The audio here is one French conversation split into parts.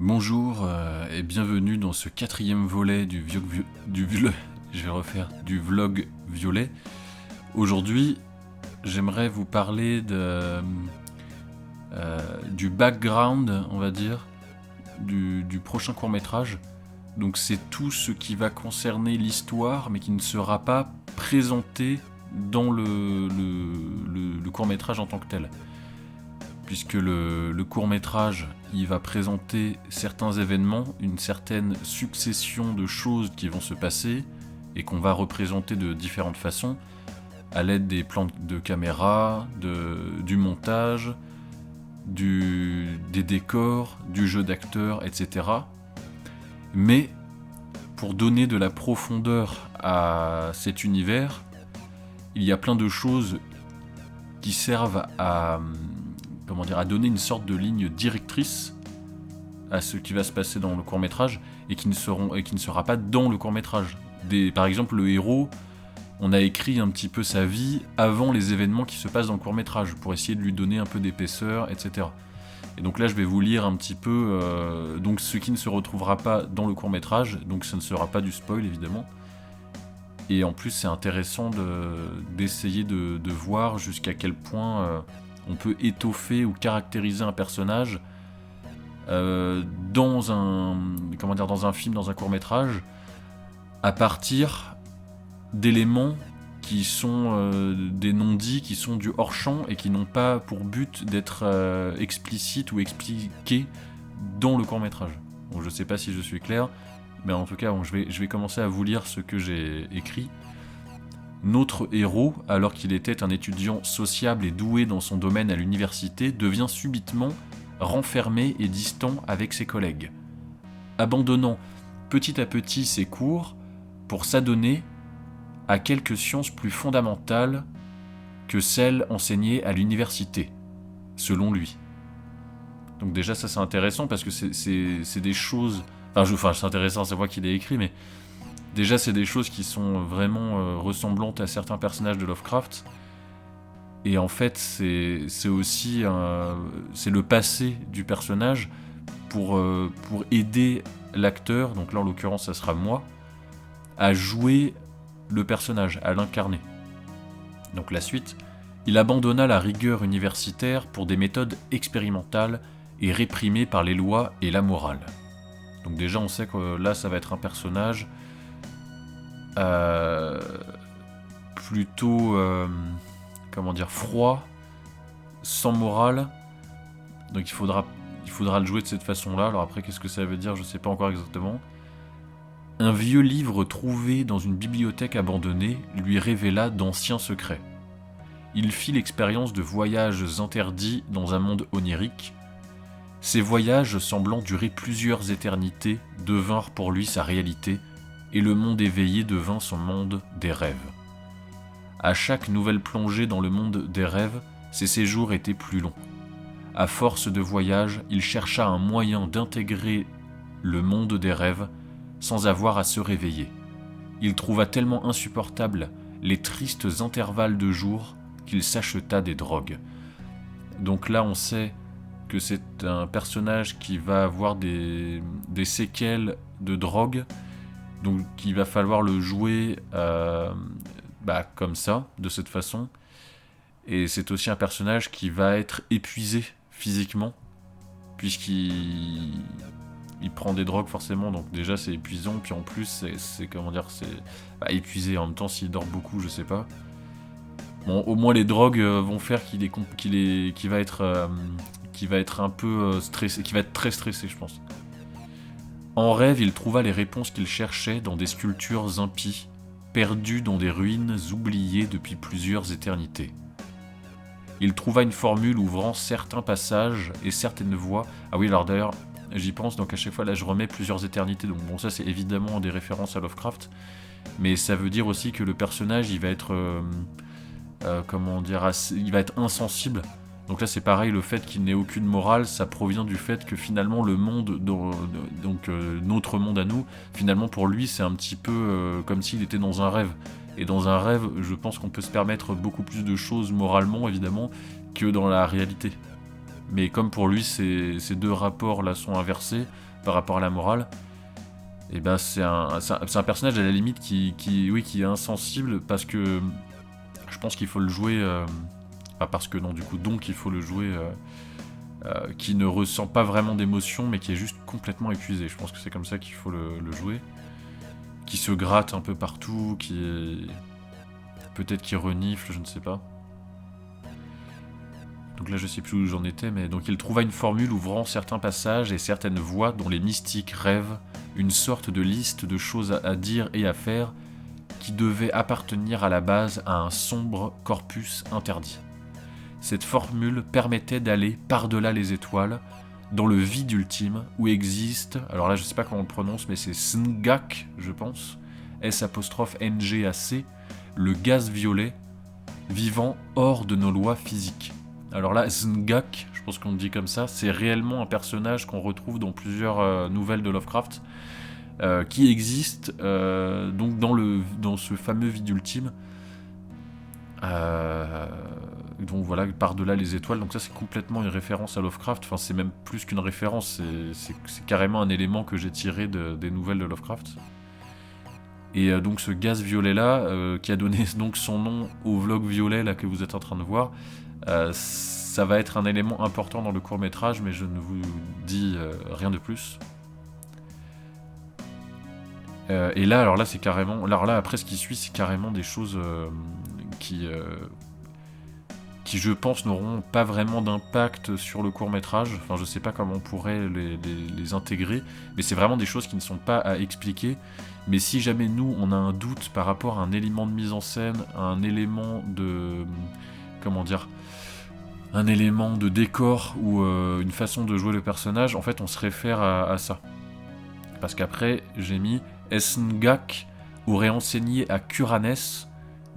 Bonjour et bienvenue dans ce 4e volet du vlog violet. Aujourd'hui, j'aimerais vous parler du background, on va dire, du prochain court-métrage. Donc c'est tout ce qui va concerner l'histoire, mais qui ne sera pas présenté dans le court-métrage en tant que tel. Puisque le court-métrage, il va présenter certains événements, une certaine succession de choses qui vont se passer et qu'on va représenter de différentes façons, à l'aide des plans de caméra, du montage, des décors, du jeu d'acteurs, etc. Mais pour donner de la profondeur à cet univers, il y a plein de choses qui servent à donner une sorte de ligne directrice à ce qui va se passer dans le court-métrage et qui ne sera pas dans le court-métrage. Par exemple, le héros, on a écrit un petit peu sa vie avant les événements qui se passent dans le court-métrage pour essayer de lui donner un peu d'épaisseur, etc. Et donc là, je vais vous lire un petit peu donc ce qui ne se retrouvera pas dans le court-métrage, donc ça ne sera pas du spoil évidemment. Et en plus, c'est intéressant d'essayer de voir jusqu'à quel point on peut étoffer ou caractériser un personnage dans un film, dans un court-métrage, à partir d'éléments qui sont des non-dits, qui sont du hors-champ et qui n'ont pas pour but d'être explicites ou expliqués dans le court-métrage. Donc, je ne sais pas si je suis clair, mais en tout cas, je vais commencer à vous lire ce que j'ai écrit. Notre héros, alors qu'il était un étudiant sociable et doué dans son domaine à l'université, devient subitement renfermé et distant avec ses collègues, abandonnant petit à petit ses cours pour s'adonner à quelques sciences plus fondamentales que celles enseignées à l'université, selon lui. Donc déjà ça c'est intéressant parce que c'est des choses... c'est intéressant, c'est moi qui l'ai écrit, mais déjà c'est des choses qui sont vraiment ressemblantes à certains personnages de Lovecraft. Et en fait c'est aussi c'est le passé du personnage pour aider l'acteur, donc là en l'occurrence ça sera moi, à jouer le personnage, à l'incarner. Donc la suite, il abandonna la rigueur universitaire pour des méthodes expérimentales et réprimées par les lois et la morale. Donc déjà on sait que là ça va être un personnage plutôt froid, sans morale. Donc il faudra le jouer de cette façon-là. Alors après qu'est-ce que ça veut dire, je sais pas encore exactement. Un vieux livre trouvé dans une bibliothèque abandonnée lui révéla d'anciens secrets. Il fit l'expérience de voyages interdits dans un monde onirique. Ces voyages, semblant durer plusieurs éternités, devinrent pour lui sa réalité, et le monde éveillé devint son monde des rêves. À chaque nouvelle plongée dans le monde des rêves, ses séjours étaient plus longs. À force de voyages, il chercha un moyen d'intégrer le monde des rêves sans avoir à se réveiller. Il trouva tellement insupportables les tristes intervalles de jour qu'il s'acheta des drogues. Donc là, on sait que c'est un personnage qui va avoir des séquelles de drogue, donc il va falloir le jouer comme ça, de cette façon. Et c'est aussi un personnage qui va être épuisé physiquement, puisqu'il prend des drogues forcément, donc déjà c'est épuisant, puis en plus c'est épuisé, en même temps s'il dort beaucoup, je sais pas. Bon, au moins les drogues vont faire qu'il va être un peu stressé, qu'il va être très stressé, je pense. En rêve, il trouva les réponses qu'il cherchait dans des sculptures impies, perdues dans des ruines oubliées depuis plusieurs éternités. Il trouva une formule ouvrant certains passages et certaines voies. Ah oui, alors d'ailleurs, j'y pense, donc à chaque fois, là, je remets plusieurs éternités. Donc bon, ça, c'est évidemment des références à Lovecraft. Mais ça veut dire aussi que le personnage, il va être... il va être insensible. Donc là, c'est pareil, le fait qu'il n'ait aucune morale, ça provient du fait que finalement, le monde, notre monde à nous, finalement, pour lui, c'est un petit peu comme s'il était dans un rêve. Et dans un rêve, je pense qu'on peut se permettre beaucoup plus de choses moralement, évidemment, que dans la réalité. Mais comme pour lui, ces deux rapports-là sont inversés, par rapport à la morale, et ben c'est un personnage à la limite qui est insensible, parce que je pense qu'il faut le jouer, parce que non, du coup, donc il faut le jouer, qui ne ressent pas vraiment d'émotion, mais qui est juste complètement épuisé. Je pense que c'est comme ça qu'il faut le jouer. Qui se gratte un peu partout, peut-être qui renifle, je ne sais pas. Donc là je sais plus où j'en étais, mais donc il trouva une formule ouvrant certains passages et certaines voies dont les mystiques rêvent, une sorte de liste de choses à dire et à faire qui devait appartenir à la base à un sombre corpus interdit. Cette formule permettait d'aller par-delà les étoiles, dans le vide ultime, où existe, alors là je sais pas comment on le prononce, mais c'est Sngak, je pense, S''NGAC, le gaz violet, vivant hors de nos lois physiques. Alors là, Sngak, je pense qu'on le dit comme ça, c'est réellement un personnage qu'on retrouve dans plusieurs nouvelles de Lovecraft, qui existe donc dans ce fameux vide ultime. Donc voilà, par-delà les étoiles, donc ça c'est complètement une référence à Lovecraft, enfin c'est même plus qu'une référence, c'est carrément un élément que j'ai tiré des nouvelles de Lovecraft. Et donc ce gaz violet là, qui a donné donc son nom au vlog violet là que vous êtes en train de voir, ça va être un élément important dans le court-métrage, mais je ne vous dis rien de plus. Et là, alors là c'est carrément, alors là après ce qui suit c'est carrément des choses qui je pense n'auront pas vraiment d'impact sur le court-métrage, enfin je sais pas comment on pourrait les intégrer, mais c'est vraiment des choses qui ne sont pas à expliquer, mais si jamais nous on a un doute par rapport à un élément de mise en scène, un élément de, comment dire, un élément de décor ou une façon de jouer le personnage, en fait on se réfère à ça. Parce qu'après j'ai mis Sngak aurait enseigné à Kuranes,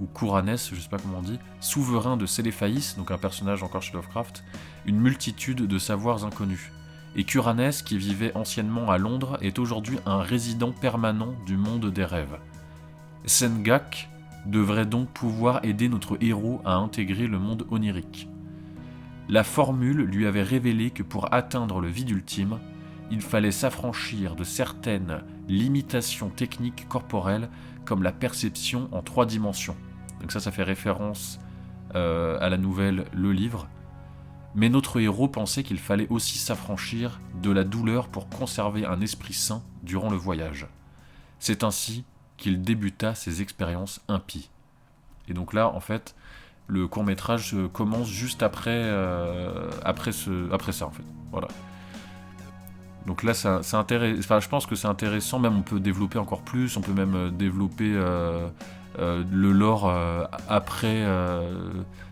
ou Kouranes, je sais pas comment on dit, souverain de Séléphaïs, donc un personnage encore chez Lovecraft, une multitude de savoirs inconnus. Et Kuranes, qui vivait anciennement à Londres, est aujourd'hui un résident permanent du monde des rêves. Sngak devrait donc pouvoir aider notre héros à intégrer le monde onirique. La formule lui avait révélé que pour atteindre le vide ultime, il fallait s'affranchir de certaines limitations techniques corporelles comme la perception en 3 dimensions. Donc ça fait référence à la nouvelle Le Livre. Mais notre héros pensait qu'il fallait aussi s'affranchir de la douleur pour conserver un esprit sain durant le voyage. C'est ainsi qu'il débuta ses expériences impies. Et donc là, en fait, le court-métrage commence juste après ça, en fait. Voilà. Donc là, c'est intéressant. Enfin, je pense que c'est intéressant. Même, on peut développer encore plus. On peut même développer le lore après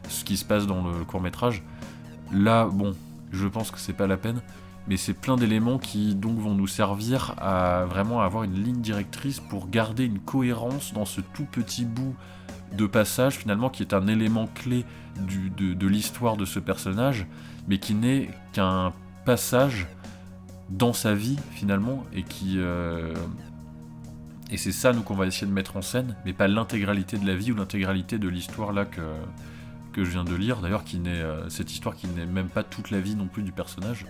ce qui se passe dans le court-métrage. Là, bon, je pense que c'est pas la peine. Mais c'est plein d'éléments qui donc vont nous servir à vraiment avoir une ligne directrice pour garder une cohérence dans ce tout petit bout de passage, finalement, qui est un élément clé de l'histoire de ce personnage, mais qui n'est qu'un passage dans sa vie finalement, et c'est ça nous qu'on va essayer de mettre en scène, mais pas l'intégralité de la vie ou l'intégralité de l'histoire là que je viens de lire, d'ailleurs cette histoire qui n'est même pas toute la vie non plus du personnage,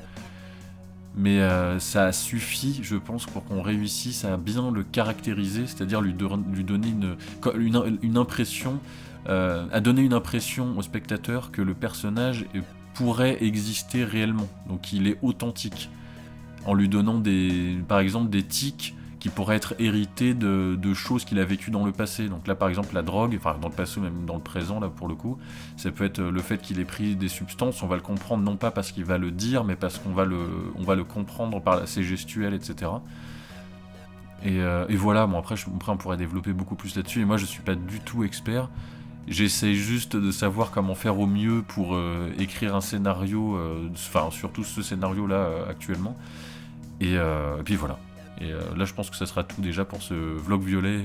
mais ça suffit, je pense, pour qu'on réussisse à bien le caractériser, c'est-à-dire lui donner une impression, à donner une impression au spectateur que le personnage pourrait exister réellement, donc il est authentique, en lui donnant par exemple des tics qui pourraient être hérités de choses qu'il a vécues dans le passé. Donc là par exemple la drogue, enfin dans le passé ou même dans le présent là pour le coup, ça peut être le fait qu'il ait pris des substances, on va le comprendre non pas parce qu'il va le dire, mais parce qu'on va le comprendre par ses gestuels, etc. Et voilà, bon après on pourrait développer beaucoup plus là-dessus, et moi je suis pas du tout expert. J'essaie juste de savoir comment faire au mieux pour écrire un scénario, enfin surtout ce scénario-là actuellement. Et puis voilà. Et là je pense que ça sera tout déjà pour ce vlog violet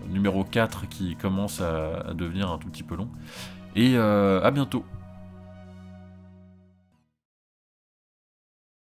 numéro 4 qui commence à devenir un tout petit peu long. Et à bientôt.